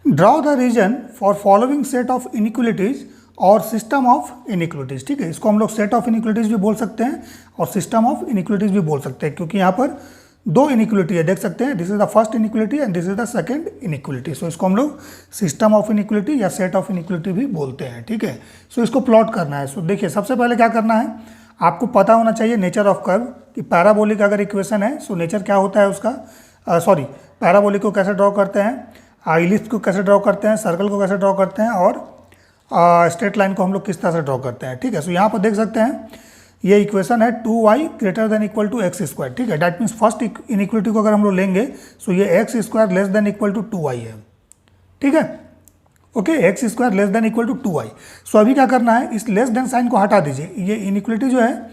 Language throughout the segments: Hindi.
Draw the region for following set of inequalities और सिस्टम ऑफ इनिक्वलिटीज। ठीक है, इसको हम लोग सेट ऑफ इनिक्वलिटीज भी बोल सकते हैं और सिस्टम ऑफ इनिक्वलिटीज भी बोल सकते हैं, क्योंकि यहाँ पर दो इनिक्वलिटी है, देख सकते हैं। This is the first inequality and this is the second inequality. So इसको हम लोग सिस्टम ऑफ इनिक्वलिटी या सेट ऑफ इनिक्वलिटी भी बोलते हैं। ठीक है, सो इसको प्लॉट करना है। सो देखिए, सबसे पहले क्या करना है, आपको पता होना चाहिए नेचर ऑफ कर्व कि पैराबोलिक अगर इक्वेशन है, सो नेचर क्या होता है उसका, पैराबोलिक को कैसे ड्रॉ करते हैं, इलिप्स को कैसे ड्रॉ करते हैं, सर्कल को कैसे ड्रॉ करते हैं, और स्ट्रेट लाइन को हम लोग किस तरह से ड्रॉ करते हैं। ठीक है, सो यहाँ पर देख सकते हैं ये इक्वेशन है 2y greater than equal to x square. ठीक है, डैट मीन्स फर्स्ट इनिक्वलिटी को अगर हम लोग लेंगे सो ये x square less than equal to 2y है। ठीक है, okay, x square less than equal to 2y। So अभी क्या करना है, इस लेस देन साइन को हटा दीजिए। ये इनिक्वलिटी जो है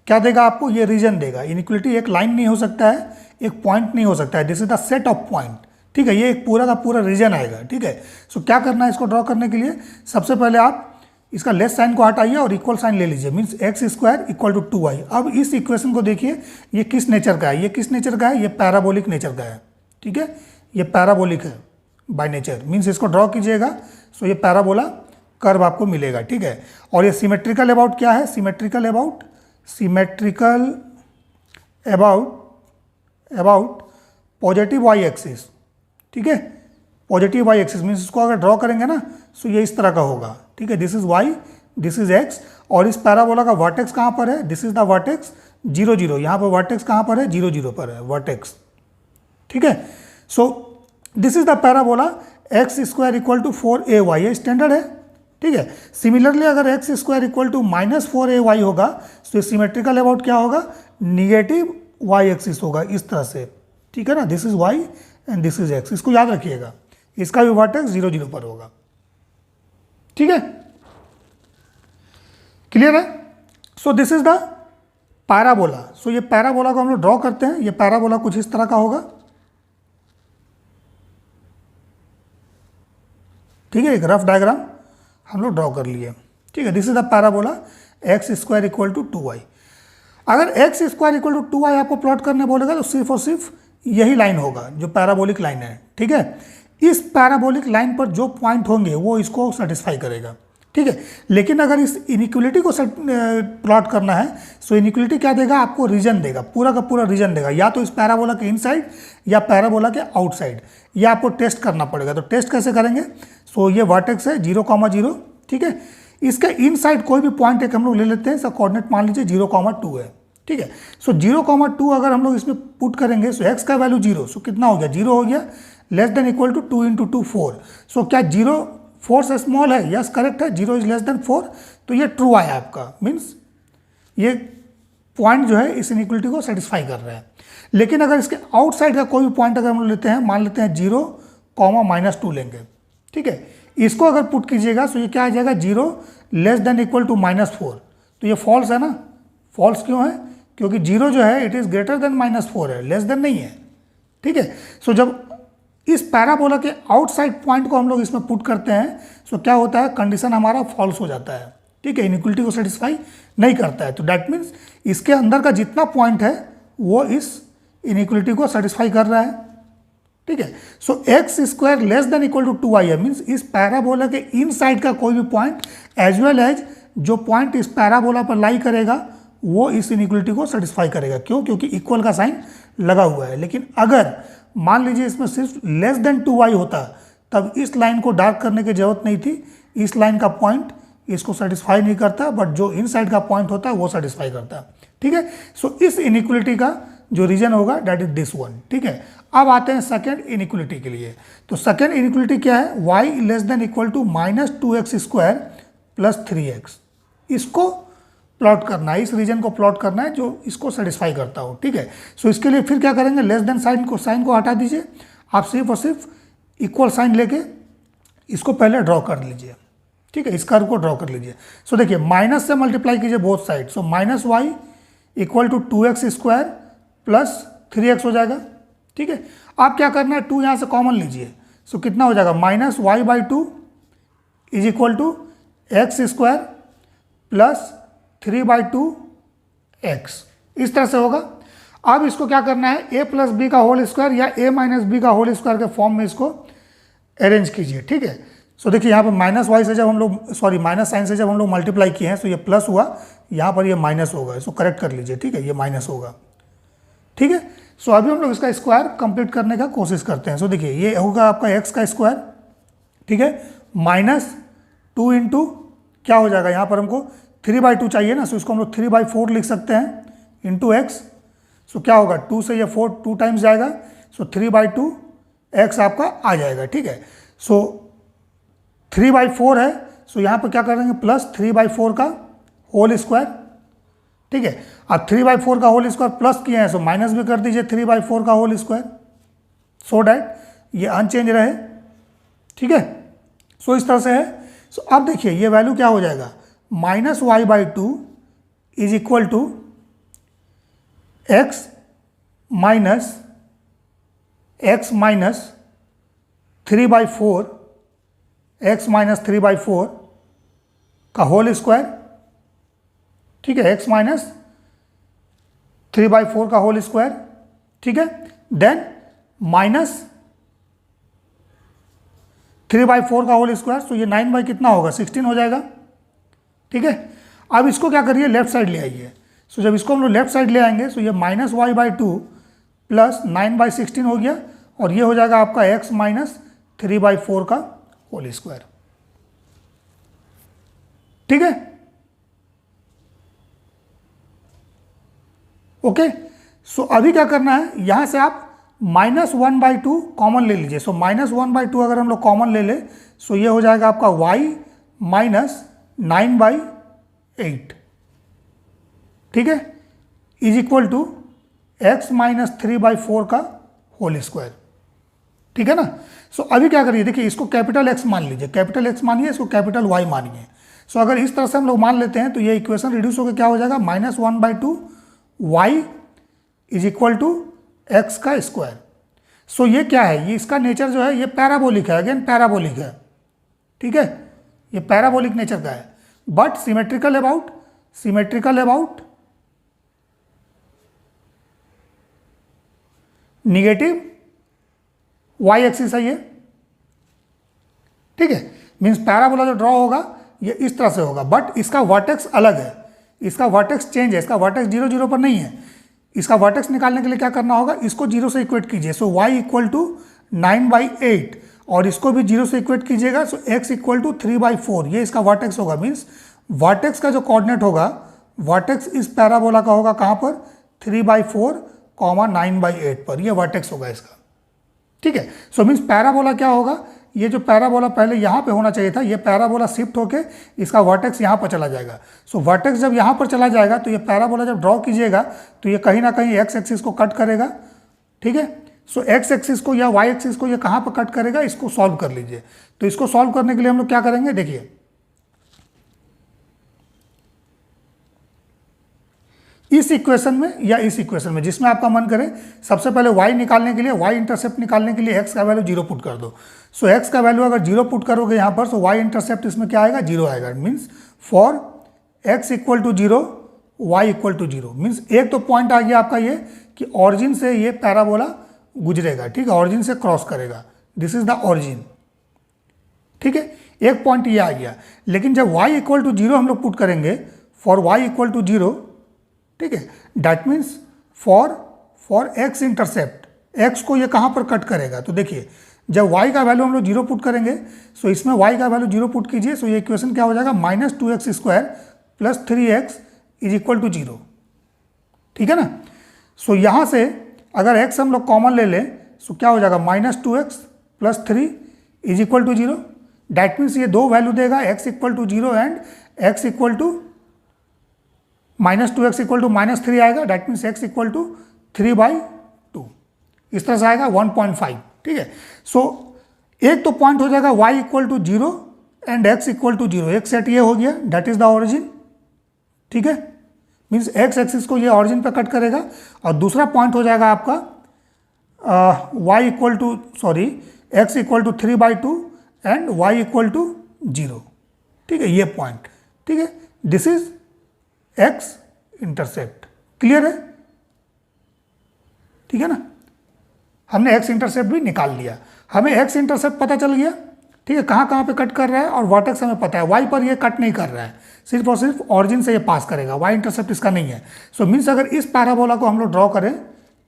क्या देगा आपको, ये रीजन देगा। इनिक्वलिटी एक लाइन नहीं हो सकता है, एक पॉइंट नहीं हो सकता है, this is the set of point. ठीक है, ये एक पूरा का पूरा रीजन आएगा। ठीक है, सो क्या करना है इसको ड्रॉ करने के लिए, सबसे पहले आप इसका लेस साइन को हटाइए और इक्वल साइन ले लीजिए, means x square equal to 2y। अब इस इक्वेशन को देखिए, ये किस नेचर का है, ये किस नेचर का है, ये पैराबोलिक नेचर का है। ठीक है, ये पैराबोलिक है बाय नेचर, मीन्स इसको ड्रॉ कीजिएगा सो ये पैराबोला कर्व आपको मिलेगा। ठीक है, और ये सिमेट्रिकल अबाउट क्या है, symmetrical about positive y axis. ठीक है, पॉजिटिव वाई एक्सिस मीन्स इसको अगर ड्रॉ करेंगे ना सो ये इस तरह का होगा। ठीक है, this is y, this is x, और इस पैराबोला का वर्टेक्स कहाँ पर है, दिस इज द वर्टेक्स 0 0। यहाँ पर वर्टेक्स कहाँ पर है, 0 0 पर है वर्टेक्स। ठीक है, so this is the parabola x square equal to 4ay, ये स्टैंडर्ड है। ठीक है, सिमिलरली अगर x square equal to -4ay होगा तो सिमेट्रिकल अबाउट क्या होगा, निगेटिव वाई एक्सिस होगा इस तरह से। ठीक है ना, this is y and this is x, इसको याद रखिएगा। इसका भी वर्टेक्स 0 0 पर होगा। ठीक है, क्लियर है। So this is the parabola. So ये पैराबोला को हम लोग ड्रॉ करते हैं। ये पैराबोला कुछ इस तरह का होगा। ठीक है, एक रफ डायग्राम हम लोग ड्रॉ कर लिए। ठीक है, this is the parabola x square equal to 2y। अगर x square equal to 2y आपको प्लॉट करने बोलेगा तो सिर्फ और सिर्फ यही लाइन होगा जो पैराबोलिक लाइन है। ठीक है, इस पैराबोलिक लाइन पर जो पॉइंट होंगे वो इसको सेटिस्फाई करेगा। ठीक है, लेकिन अगर इस इनिक्वलिटी को प्लॉट करना है सो इनिक्वलिटी क्या देगा आपको, रीजन देगा, पूरा का पूरा रीजन देगा, या तो इस पैराबोला के इनसाइड या पैराबोला के आउटसाइड। ये आपको टेस्ट करना पड़ेगा। तो टेस्ट कैसे करेंगे, सो ये वर्टेक्स है 0 0। ठीक है, इसके इनसाइड कोई भी पॉइंट एक हम लोग ले लेते हैं। इसका कोऑर्डिनेट मान लीजिए 0 2 है। ठीक है, सो 0 2 अगर हम लोग इसमें पुट करेंगे सो एक्स का वैल्यू 0, सो कितना हो गया, 0 हो गया, लेस देन इक्वल टू 2 × 2 4। सो क्या 0 4 से स्मॉल है, यस करेक्ट है, 0 इज लेस देन 4, तो ये ट्रू आया आपका, मीन्स ये पॉइंट जो है इस इनिक्वलिटी को सेटिस्फाई कर रहा है। लेकिन अगर इसके आउटसाइड का कोई भी पॉइंट अगर हम लोग लेते हैं, मान लेते हैं 0 -2 लेंगे। ठीक है, इसको अगर पुट कीजिएगा तो ये क्या आ जाएगा, 0 लेस देन इक्वल टू -4। तो ये फॉल्स है ना, फॉल्स क्यों है, क्योंकि 0 जो है इट इज़ ग्रेटर देन -4 है, लेस देन नहीं है। ठीक है, सो जब इस पैराबोला के आउटसाइड पॉइंट को हम लोग इसमें पुट करते हैं सो क्या होता है, कंडीशन हमारा फॉल्स हो जाता है। ठीक है, इनिक्वलिटी को सेटिस्फाई नहीं करता है। तो डैट मीन्स इसके अंदर का जितना पॉइंट है वो इस इनिक्वलिटी को सेटिस्फाई कर रहा है। ठीक है, so x square less than equal to 2y है, मीन्स इस पैराबोला के इनसाइड का कोई भी पॉइंट एज वेल एज जो पॉइंट इस पैराबोला पर लाई करेगा वो इस इनिक्वलिटी को सेटिस्फाई करेगा। क्यों, क्योंकि इक्वल का साइन लगा हुआ है। लेकिन अगर मान लीजिए इसमें सिर्फ लेस देन 2y होता तब इस लाइन को डार्क करने की जरूरत नहीं थी। इस लाइन का पॉइंट इसको सेटिस्फाई नहीं करता, बट जो इनसाइड का पॉइंट होता है वो सेटिस्फाई करता है। ठीक है, सो इस इनिक्वलिटी का जो रीजन होगा दैट इज दिस वन। ठीक है, अब आते हैं सेकेंड इनिक्वलिटी के लिए। तो सेकेंड इनिक्वलिटी क्या है, y less than equal to -2x square plus 3x। इसको प्लॉट करना है, इस रीजन को प्लॉट करना है जो इसको सेटिस्फाई करता हो। ठीक है, सो इसके लिए फिर क्या करेंगे, लेस देन साइन को हटा दीजिए। आप सिर्फ और सिर्फ इक्वल साइन लेके इसको पहले ड्रॉ कर लीजिए। ठीक है, इस कर्व को ड्रॉ कर लीजिए। सो देखिए, माइनस से मल्टीप्लाई कीजिए both side, so -y equal to 2x square plus 3x हो जाएगा। ठीक है, आप क्या करना है, 2 यहाँ से कॉमन लीजिए, सो कितना हो जाएगा, -y/2 is equal to x square plus 3/2x, इस तरह से होगा। अब इसको क्या करना है, a + b का होल स्क्वायर या a - b का होल स्क्वायर के फॉर्म में इसको अरेंज कीजिए, ठीक है। सो देखिए यहाँ पर माइनस वाई से जब हम लोग माइनस साइन से जब हम लोग मल्टीप्लाई किए हैं तो ये प्लस हुआ, यहाँ पर ये माइनस होगा, इसको करेक्ट कर लीजिए, ठीक है, ये माइनस होगा, ठीक है। सो अभी हम लोग इसका स्क्वायर कंप्लीट करने का कोशिश करते हैं। सो देखिए ये होगा आपका एक्स का स्क्वायर, ठीक है, माइनस 2 इंटू क्या हो जाएगा, यहाँ पर हमको 3/2 चाहिए ना, सो इसको हम लोग 3/4 लिख सकते हैं इंटू एक्स। सो क्या होगा, 2 से ये 4 2 टाइम्स जाएगा, सो 3/2 एक्स आपका आ जाएगा, ठीक है। सो 3/4 है, सो यहाँ पर क्या करेंगे प्लस 3/4 का होल स्क्वायर, ठीक है। अब 3/4 का होल स्क्वायर प्लस किए हैं, सो माइनस भी कर दीजिए 3/4 का होल स्क्वायर, सो डैट ये अनचेंज रहे, ठीक है। सो इस तरह से है। सो अब देखिए ये वैल्यू क्या हो जाएगा, -y/2 is equal to x minus 3/4 x minus 3/4 का होल स्क्वायर, ठीक है, x माइनस 3/4 का होल स्क्वायर, ठीक है, देन माइनस 3/4 का होल स्क्वायर, तो ये 9 बाई कितना होगा 16 हो जाएगा, ठीक है। अब इसको क्या करिए लेफ्ट साइड ले आइए। सो जब इसको हम लोग लेफ्ट साइड ले आएंगे तो ये -y/2 प्लस 9/16 हो गया, और ये हो जाएगा आपका x माइनस 3/4 का होल स्क्वायर, ठीक है, ओके। सो अभी क्या करना है, यहां से आप -1/2 कॉमन ले लीजिए। सो -1/2 अगर हम लोग कॉमन ले ले, सो ये हो जाएगा आपका y माइनस 9/8, ठीक है, is equal to x minus 3/4 का होल स्क्वायर, ठीक है ना। सो अभी क्या करिए, देखिए इसको कैपिटल X मान लीजिए, कैपिटल X मानिए, इसको कैपिटल Y मानिए। सो अगर इस तरह से हम लोग मान लेते हैं तो ये इक्वेशन रिड्यूस होकर क्या हो जाएगा, -1/2 y is equal to x का स्क्वायर। सो ये क्या है, ये इसका नेचर जो है ये पैराबोलिक है, अगेन पैराबोलिक है, ठीक है, ये पैराबोलिक नेचर का है, but symmetrical about negative y axis है ये, ठीक है। मीन्स पैराबोला जो ड्रॉ होगा ये इस तरह से होगा, बट इसका वर्टेक्स अलग है, इसका वर्टेक्स चेंज है, इसका वर्टेक्स 0 0 पर नहीं है। इसका वर्टेक्स निकालने के लिए क्या करना होगा, इसको 0 से इक्वेट कीजिए, सो y इक्वल टू 9/8, और इसको भी 0 से इक्वेट कीजिएगा, सो x इक्वल टू 3/4, ये इसका वर्टेक्स होगा। मीन्स वर्टेक्स का जो कोऑर्डिनेट होगा, वर्टेक्स इस पैराबोला का होगा कहाँ पर, 3/4, 9/8 पर, ये वर्टेक्स होगा इसका, ठीक है। सो मीन्स पैराबोला क्या होगा, ये जो पैराबोला पहले यहाँ पे होना चाहिए था, ये पैराबोला शिफ्ट होके इसका वर्टेक्स यहाँ पर चला जाएगा। सो वर्टेक्स जब यहाँ पर चला जाएगा तो ये पैराबोला जब ड्रॉ कीजिएगा तो ये कहीं ना कहीं एक्स एक्सिस को कट करेगा, ठीक है। सो एक्स एक्सिस को या वाई एक्सिस को ये कहाँ पर कट करेगा, इसको सॉल्व कर लीजिए। तो इसको सॉल्व करने के लिए हम लोग क्या करेंगे, देखिए इस इक्वेशन में या इस इक्वेशन में, जिसमें आपका मन करे, सबसे पहले y निकालने के लिए, y इंटरसेप्ट निकालने के लिए x का वैल्यू 0 पुट कर दो। सो x का वैल्यू अगर 0 पुट करोगे यहाँ पर, सो y इंटरसेप्ट इसमें क्या आएगा, 0 आएगा। Means for x equal to 0 y equal to 0, means एक तो पॉइंट आ गया आपका ये कि ऑरिजिन से ये पैराबोला गुजरेगा, ठीक है, ऑरिजिन से क्रॉस करेगा, दिस इज द ऑरिजिन, ठीक है, एक पॉइंट ये आ गया। लेकिन जब y इक्वल टू 0 हम लोग पुट करेंगे, फॉर y इक्वल टू 0, ठीक है, that means for x intercept, x को ये कहाँ पर कट करेगा, तो देखिए जब y का वैल्यू हम लोग 0 पुट करेंगे, सो इसमें y का वैल्यू 0 पुट कीजिए, सो ये इक्वेशन क्या हो जाएगा, -2x² plus 3x is equal to 0, ठीक है ना। सो यहाँ से अगर x हम लोग कॉमन ले लें, सो क्या हो जाएगा, -2x plus 3 is equal to 0, that means ये दो वैल्यू देगा, x equal to 0 and x equal to -2x equal to -3 आएगा, that means x equal to 3/2, इस तरह से आएगा 1.5, ठीक है। सो एक तो पॉइंट हो जाएगा y equal to 0 and x equal to 0, एक सेट ये हो गया, डैट इज द ऑरिजिन, ठीक है, मीन्स x एक्सिस को ये ऑरिजिन पे कट करेगा। और दूसरा पॉइंट हो जाएगा आपका x equal to 3/2 and y equal to 0, ठीक है, ये पॉइंट, ठीक है, this is x intercept, clear है, ठीक है ना। हमने एक्स इंटरसेप्ट भी निकाल लिया, हमें एक्स इंटरसेप्ट पता चल गया, ठीक है, कहाँ कहाँ पे कट कर रहा है, और वर्टेक्स हमें पता है, वाई पर ये कट नहीं कर रहा है, सिर्फ और सिर्फ ऑरिजिन से ये पास करेगा, वाई इंटरसेप्ट इसका नहीं है। सो मीन्स अगर इस पैराबोला को हम लोग ड्रॉ करें,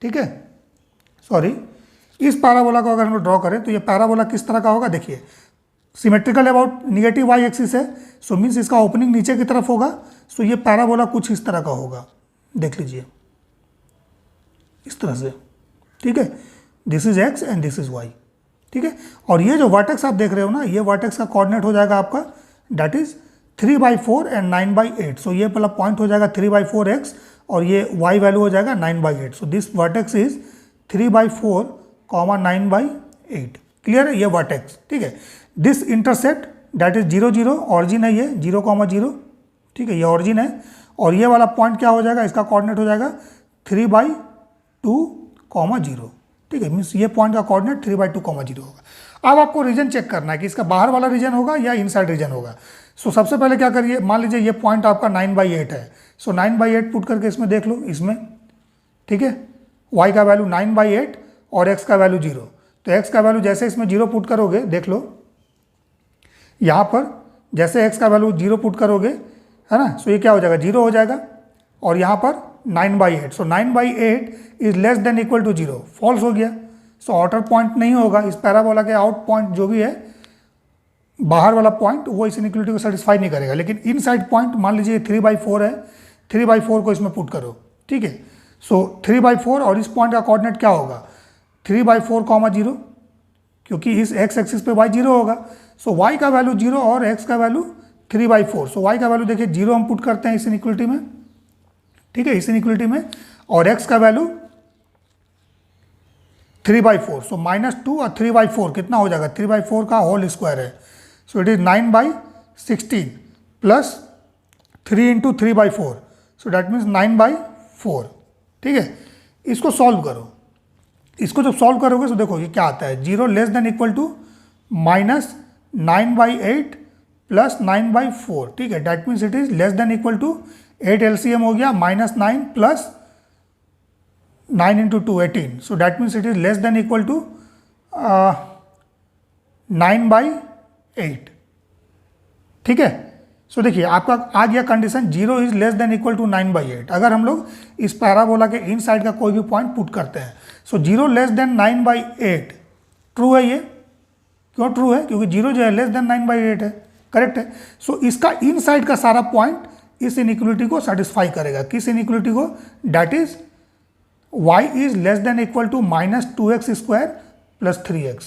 ठीक है, सॉरी, इस पैराबोला को अगर हम लोग ड्रॉ करें तो ये पैराबोला किस तरह का होगा, देखिए symmetrical about negative y axis है, सो मीन्स इसका ओपनिंग नीचे की तरफ होगा, सो ये पैराबोला कुछ इस तरह का होगा, देख लीजिए इस तरह से, ठीक है, this is x and this is y, ठीक है। और ये जो वर्टेक्स आप देख रहे हो ना, ये वर्टेक्स का कोऑर्डिनेट हो जाएगा आपका दैट इज 3/4 एंड 9/8, सो ये वाला पॉइंट हो जाएगा 3/4 एक्स और ये वाई वैल्यू हो जाएगा 9/8, so this vertex is 3/4, 9/8, clear है, ये वर्टेक्स, ठीक है। This intercept that is 0 0, origin है ये 0,0, ठीक है, ये ऑरिजिन है, और ये वाला पॉइंट क्या हो जाएगा, इसका कोऑर्डिनेट हो जाएगा 3/2,0, ठीक है, मीन्स ये पॉइंट का कोऑर्डिनेट 3/2,0 होगा। अब आपको रीजन चेक करना है कि इसका बाहर वाला रीजन होगा या इनसाइड रीजन होगा। सो सबसे पहले क्या करिए, मान लीजिए ये पॉइंट आपका 9/8 है, सो 9/8 पुट करके इसमें देख लो, इसमें, ठीक है, y का वैल्यू 9/8 और x का वैल्यू 0, तो x का वैल्यू जैसे इसमें 0 पुट करोगे, देख लो यहाँ पर जैसे x का वैल्यू 0 पुट करोगे, है ना, सो ये क्या हो जाएगा, 0 हो जाएगा, और यहाँ पर 9/8, so 9/8 is less than equal to 0, false हो गया, सो आउटर पॉइंट नहीं होगा, इस पैराबोला के आउट पॉइंट जो भी है, बाहर वाला पॉइंट, वो इस इनइक्वालिटी को सेटिस्फाई नहीं करेगा, लेकिन इनसाइड पॉइंट मान लीजिए 3/4 है, 3/4 को इसमें पुट करो, ठीक है, सो 3/4 और इस पॉइंट का कोऑर्डिनेट क्या होगा, 3/4, क्योंकि इस x एक्सिस पे y 0 होगा, सो y का वैल्यू 0 और x का वैल्यू 3/4, सो y का वैल्यू देखिए 0 हम पुट करते हैं इस इनइक्वालिटी में, ठीक है, इस इनइक्वालिटी में, और x का वैल्यू 3/4, सो -2 और 3/4 कितना हो जाएगा, 3/4 का होल स्क्वायर है, so it is 9/16 plus 3 × 3/4, so that means 9/4, ठीक है। इसको सॉल्व करो, इसको जब सॉल्व करोगे तो देखो ये क्या आता है, 0 less than equal to -9/8 plus 9/4, ठीक है, that means it is less than equal to 8 LCM हो गया, -9 plus 9 × 2 18, so that means it is less than equal to 9/8, ठीक है। सो देखिए आपका आ गया condition, 0 is less than equal to 9/8, अगर हम लोग इस पैराबोला के इन साइड का कोई भी पॉइंट पुट करते हैं, सो 0 लेस देन 9/8 ट्रू है, ये क्यों ट्रू है, क्योंकि 0 जो है लेस देन 9/8 है, करेक्ट है। सो इसका इन साइड का सारा पॉइंट इस इनइक्वालिटी को सेटिस्फाई करेगा, किस इनइक्वालिटी को, that is y is less than equal to -2x² plus 3x,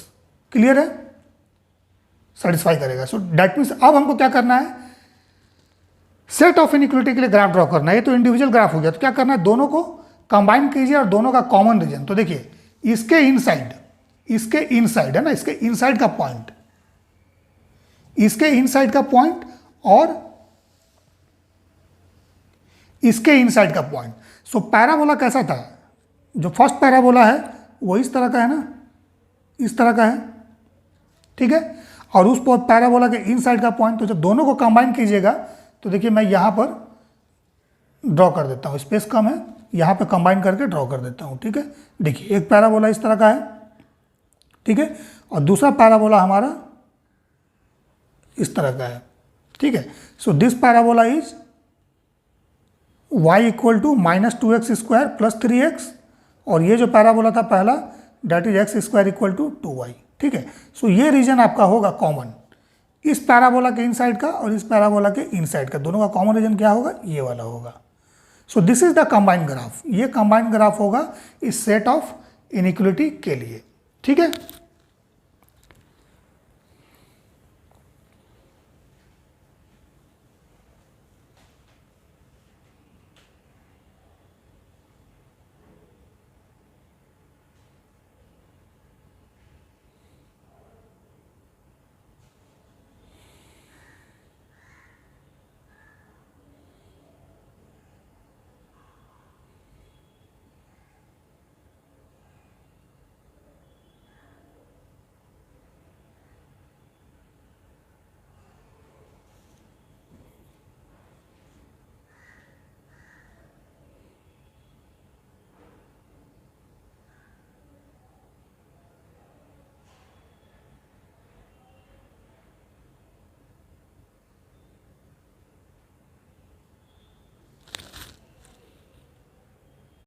clear है, सेटिस्फाई करेगा। सो डैट मीन्स अब हमको क्या करना है, सेट ऑफ इनइक्वालिटी के लिए ग्राफ ड्रॉ करना है, ये तो इंडिविजुअल ग्राफ हो गया, तो क्या करना है, दोनों को कंबाइन कीजिए और दोनों का कॉमन रीजन, तो देखिए इसके इनसाइड है ना, इसके इनसाइड का पॉइंट, इसके इनसाइड का पॉइंट और इसके इनसाइड का पॉइंट। सो पैराबोला कैसा था, जो फर्स्ट पैराबोला है वो इस तरह का है ना, इस तरह का है, ठीक है, और उस पैराबोला के इनसाइड का पॉइंट, तो जब दोनों को कंबाइन कीजिएगा तो देखिए मैं यहाँ पर ड्रॉ कर देता हूँ, स्पेस कम है, यहाँ पे कंबाइन करके ड्रॉ कर देता हूँ, ठीक है। देखिए एक पैराबोला इस तरह का है, ठीक है, और दूसरा पैराबोला हमारा इस तरह का है, ठीक है। So this parabola is y equal to -2x² plus 3x, और ये जो पैराबोला था पहला date is x² equal to 2y, ठीक है। सो ये रीजन आपका होगा कॉमन, इस पैराबोला के इनसाइड का और इस पैराबोला के इनसाइड का, दोनों का कॉमन रीजन क्या होगा, ये वाला होगा। सो this is the combined graph, ये कंबाइंड ग्राफ होगा इस सेट ऑफ इनइक्वालिटी के लिए, ठीक है।